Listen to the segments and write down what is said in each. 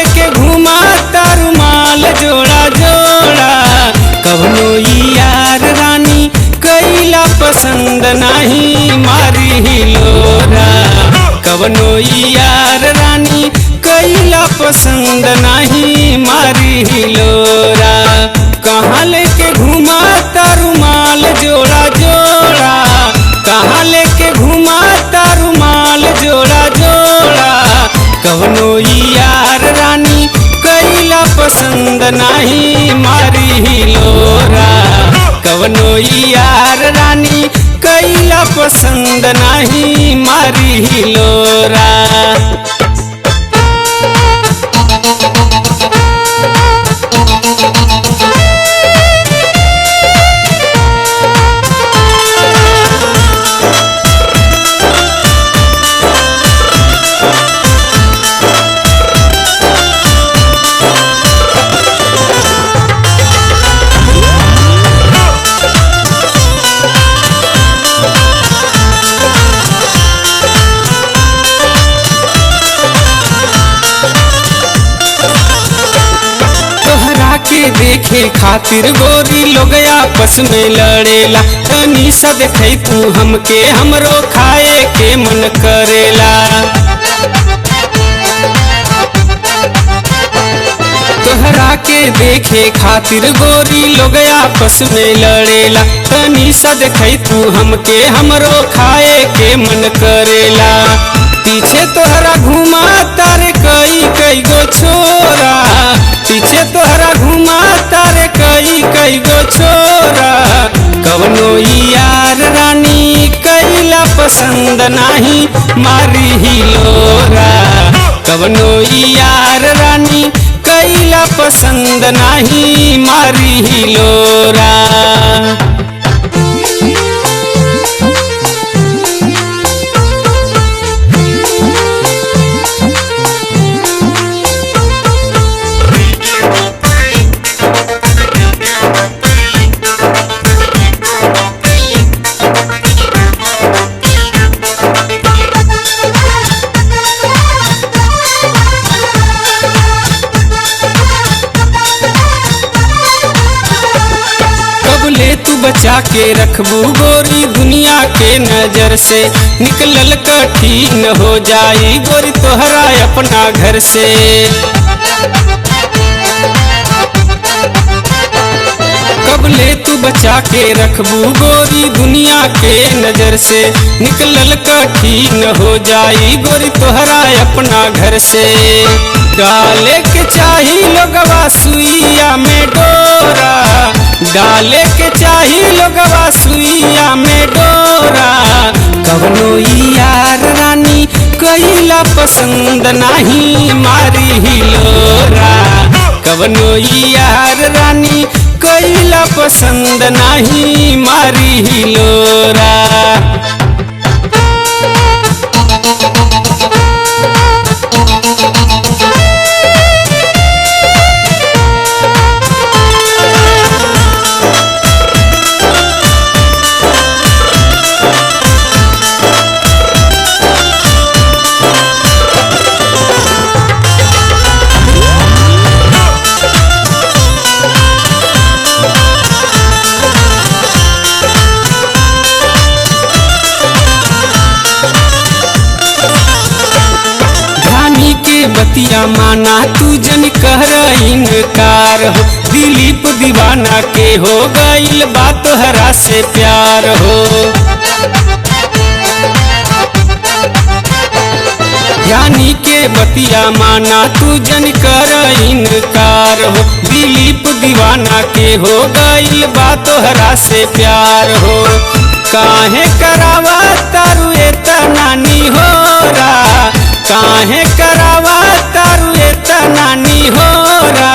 लेके घुमा तारू माल जोड़ा जोड़ा। कवनो यार रानी कैला पसंद नहीं मारी हिलोरा। कवनो यार रानी कैला पसंद नहीं मारी हिलोरा। कहाँ लेके घुमा तारू माल जोड़ा जोड़ा। कहाँ लेके घुमा तारू माल जोड़ा जोड़ा। कवनो यार रानी कैला पसंद नहीं मारी हिलोरा। कवनो यार रानी कैला पसंद नहीं मारी हिलोरा। के देखे खातिर गोरी लोग आपस में लड़ेला। तनी सा देखे तू हमके हमरो खाए के मन करेला। तोहरा के देखे खातिर गोरी लोग आपस में लड़ेला। तनी सा देखे तू हमके हमरो खाए के मन करेला। पीछे तोहरा घुमा तारे कई कई गो छोरा। पीछे तोहरा घुमा तारे कई कई गो छोरा। कवनो यार रानी कैला पसंद नहीं मारी हिलोरा। कवनो यार रानी कैला पसंद नहीं मारी हिलोरा। तू बचा के रखबू गोरी दुनिया के नजर से। निकलल कठिन हो जाई गोरी तोहरा अपना घर से। कबले तू बचा के रखबू गोरी दुनिया के नजर से। निकलल कठिन हो जाई गोरी तोहरा अपना घर से। डाले के चाही लोगवा सुइया में डोरा। डाले के चाही लोगवा सुइया में डोरा। कवनो यार रानी कैला पसंद नहीं मारी हिलोरा। कवनो यार रानी कैला पसंद नहीं मारी हिलोरा। बतिया माना तू जन कर इनकार हो। दिलीप दीवाना के हो गईल बात हरा से प्यार हो। ज्ञानी के बतिया माना तू जन कर इनकार हो। दिलीप दीवाना के हो गईल बात हरा से प्यार हो। काहे करावा तारू एतना निहोरा। काहे करावा तारू एतना निहोरा।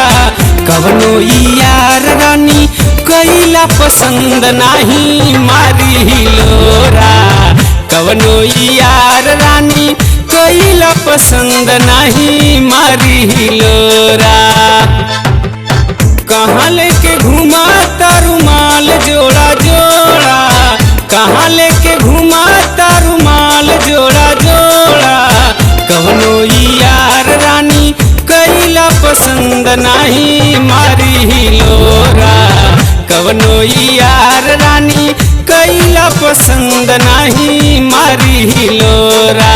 कवनो यार रानी कैला पसंद नहीं मारी हिलोरा। कवनो यार रानी कैला पसंद नहीं मारी हिलोरा। कहाँ लेके घुमा तारू माल जोड़ा जोड़ा। कहाँ लेके घुमा तारू माल जोड़ा जोड़ा। कवनो यार रानी कैला नाही मारी हिलोरा। कवनो यार रानी कैला पसंद नाही मारी हिलोरा।